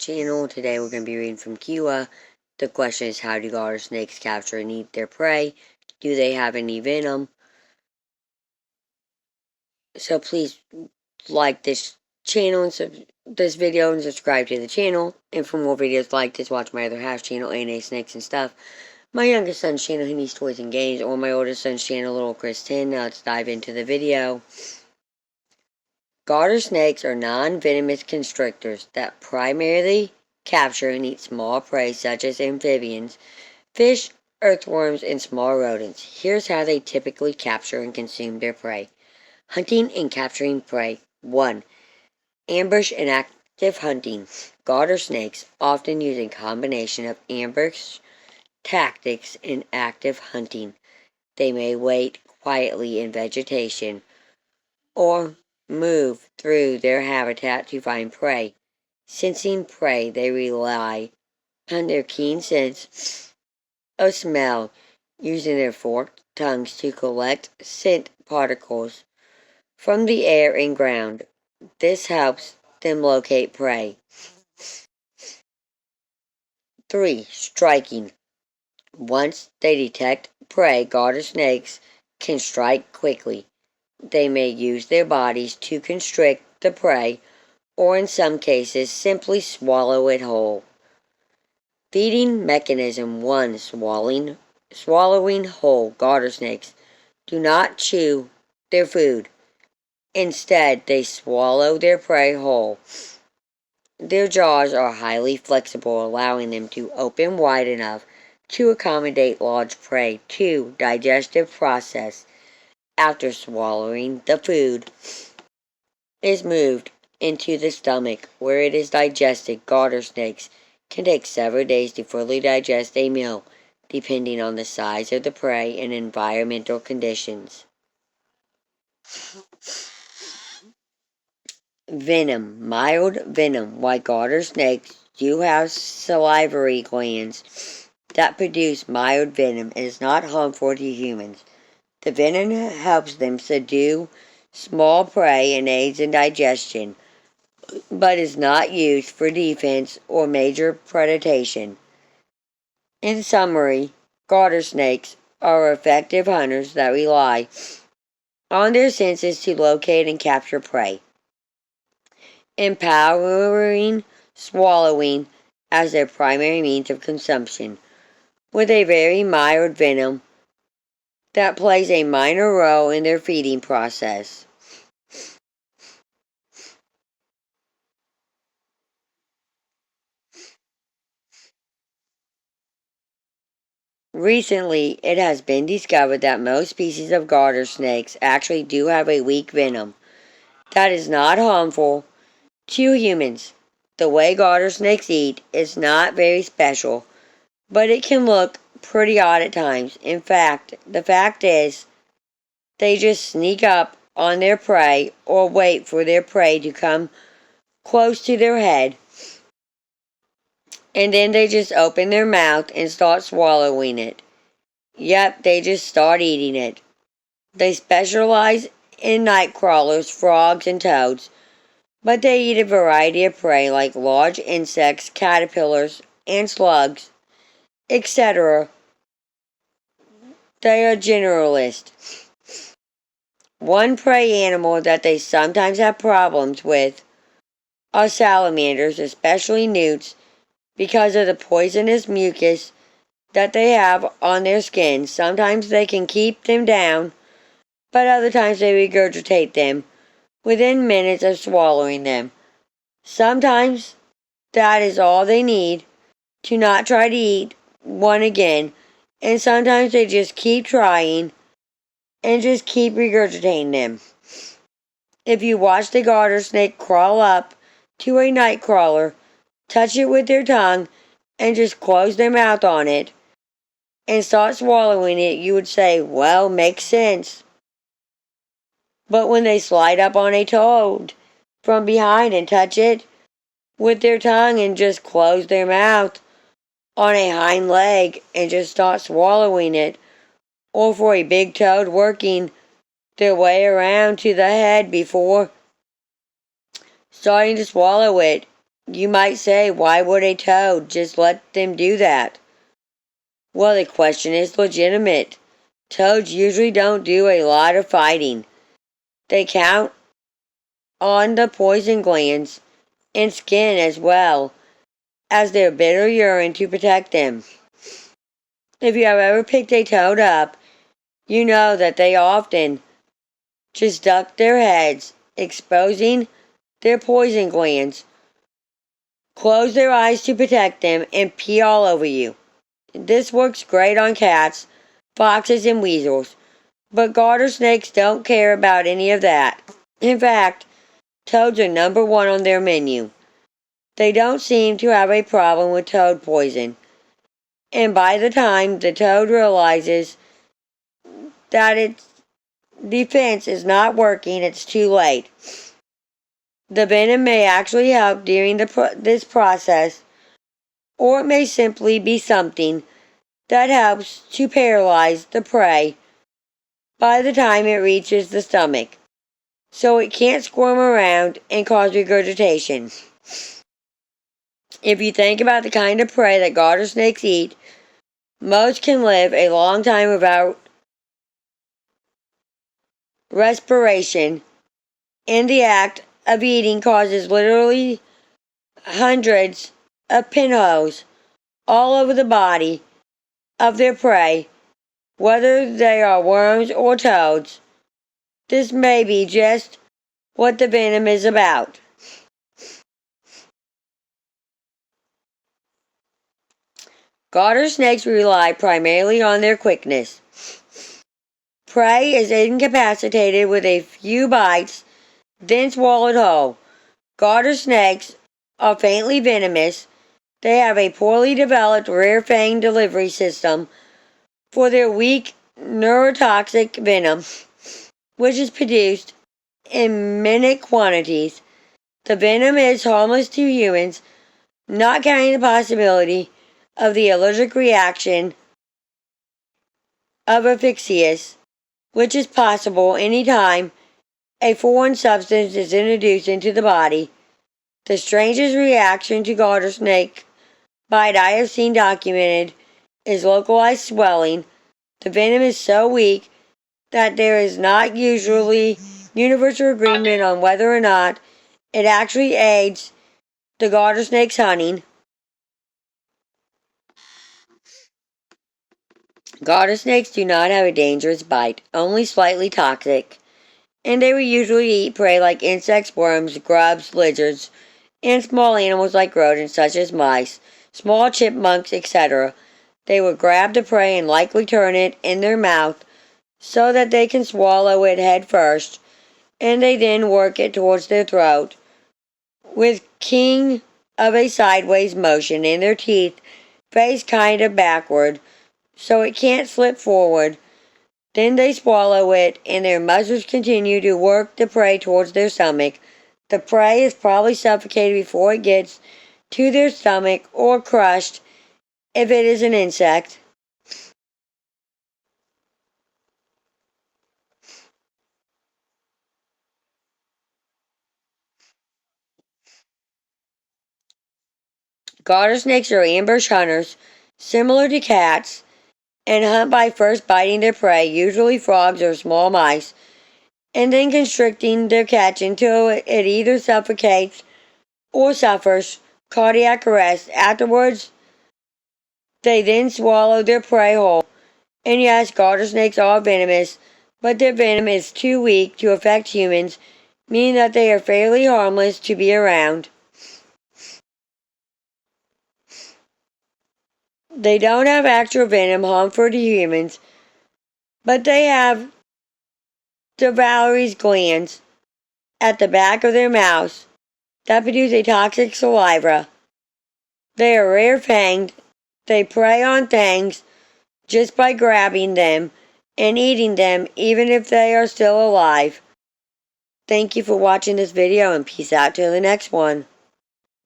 channel. Today we're going to be reading from Quora. The question is, how do garter snakes capture and eat their prey? Do they have any venom? So please like this channel and this video and subscribe to the channel. And for more videos like this, watch my other half channel, A&A Snakes and Stuff. My youngest son's channel, Henny's Toys and Games, or my oldest son's channel, Little Chris 10. Now let's dive into the video. Garter snakes are non-venomous constrictors that primarily capture and eat small prey such as amphibians, fish, earthworms, and small rodents. Here's how they typically capture and consume their prey. Hunting and capturing prey. 1. Ambush and active hunting. Garter snakes often use a combination of ambush tactics and active hunting. They may wait quietly in vegetation or move through their habitat to find prey. Sensing prey, they rely on their keen sense of smell, using their forked tongues to collect scent particles from the air and ground. This helps them locate prey. 3. Striking. Once they detect prey, garter snakes can strike quickly. They may use their bodies to constrict the prey, or in some cases, simply swallow it whole. Feeding mechanism. 1. Swallowing whole. Garter snakes do not chew their food. Instead, they swallow their prey whole. Their jaws are highly flexible, allowing them to open wide enough to accommodate large prey. 2. Digestive process. After swallowing, the food is moved into the stomach, where it is digested. Garter snakes can take several days to fully digest a meal, depending on the size of the prey and environmental conditions. Venom. Mild venom. While garter snakes do have salivary glands that produce mild venom, it is not harmful to humans. The venom helps them subdue small prey and aids in digestion, but is not used for defense or major predation. In summary, garter snakes are effective hunters that rely on their senses to locate and capture prey, empowering swallowing as their primary means of consumption, with a very mild venom that plays a minor role in their feeding process. Recently, it has been discovered that most species of garter snakes actually do have a weak venom that is not harmful to humans. The way garter snakes eat is not very special, but it can look pretty odd at times. In fact, the fact is, they just sneak up on their prey or wait for their prey to come close to their head, and then they just open their mouth and start swallowing it. Yep, they just start eating it. They specialize in night crawlers, frogs, and toads, but they eat a variety of prey like large insects, caterpillars, and slugs, etc. They are generalists. One prey animal that they sometimes have problems with are salamanders, especially newts, because of the poisonous mucus that they have on their skin. Sometimes they can keep them down, but other times they regurgitate them within minutes of swallowing them. Sometimes that is all they need to not try to eat one again, and sometimes they just keep trying and just keep regurgitating them. If you watch the garter snake crawl up to a night crawler, touch it with their tongue, and just close their mouth on it, and start swallowing it, you would say, well, makes sense. But when they slide up on a toad from behind and touch it with their tongue and just close their mouth on a hind leg and just start swallowing it, or for a big toad working their way around to the head before starting to swallow it, You might say, why would a toad just let them do that? Well, the question is legitimate. Toads usually don't do a lot of fighting. They count on the poison glands and skin as well as their bitter urine to protect them. If you have ever picked a toad up, you know that they often just duck their heads, exposing their poison glands, close their eyes to protect them, and pee all over you. This works great on cats, foxes, and weasels, but garter snakes don't care about any of that. In fact, toads are number one on their menu. They don't seem to have a problem with toad poison, and by the time the toad realizes that its defense is not working, it's too late. The venom may actually help during this process, or it may simply be something that helps to paralyze the prey by the time it reaches the stomach, so it can't squirm around and cause regurgitation. If you think about the kind of prey that garter snakes eat, most can live a long time without respiration, and the act of eating causes literally hundreds of pinholes all over the body of their prey, whether they are worms or toads. This may be just what the venom is about. Garter snakes rely primarily on their quickness. Prey is incapacitated with a few bites, then swallowed whole. Garter snakes are faintly venomous. They have a poorly developed rear fang delivery system for their weak neurotoxic venom, which is produced in minute quantities. The venom is harmless to humans, not counting the possibility of the allergic reaction of asphyxiation, which is possible anytime a foreign substance is introduced into the body. The strangest reaction to garter snake bite I have seen documented is localized swelling. The venom is so weak that there is not usually universal agreement on whether or not it actually aids the garter snake's hunting. Garter snakes do not have a dangerous bite, only slightly toxic, and they will usually eat prey like insects, worms, grubs, lizards, and small animals like rodents such as mice, small chipmunks, etc. They will grab the prey and likely turn it in their mouth so that they can swallow it head first, and they then work it towards their throat with king of a sideways motion, and their teeth face kind of backward so it can't slip forward. Then they swallow it, and their muzzles continue to work the prey towards their stomach. The prey is probably suffocated before it gets to their stomach, or crushed if it is an insect. Garter snakes are ambush hunters, similar to cats, and hunt by first biting their prey, usually frogs or small mice, and then constricting their catch until it either suffocates or suffers cardiac arrest. Afterwards, they then swallow their prey whole. And yes, garter snakes are venomous, but their venom is too weak to affect humans, meaning that they are fairly harmless to be around. They don't have actual venom harmful to humans, but they have Devoury's glands at the back of their mouths that produce a toxic saliva. They are rare-fanged. They prey on things just by grabbing them and eating them even if they are still alive. Thank you for watching this video, and peace out till the next one.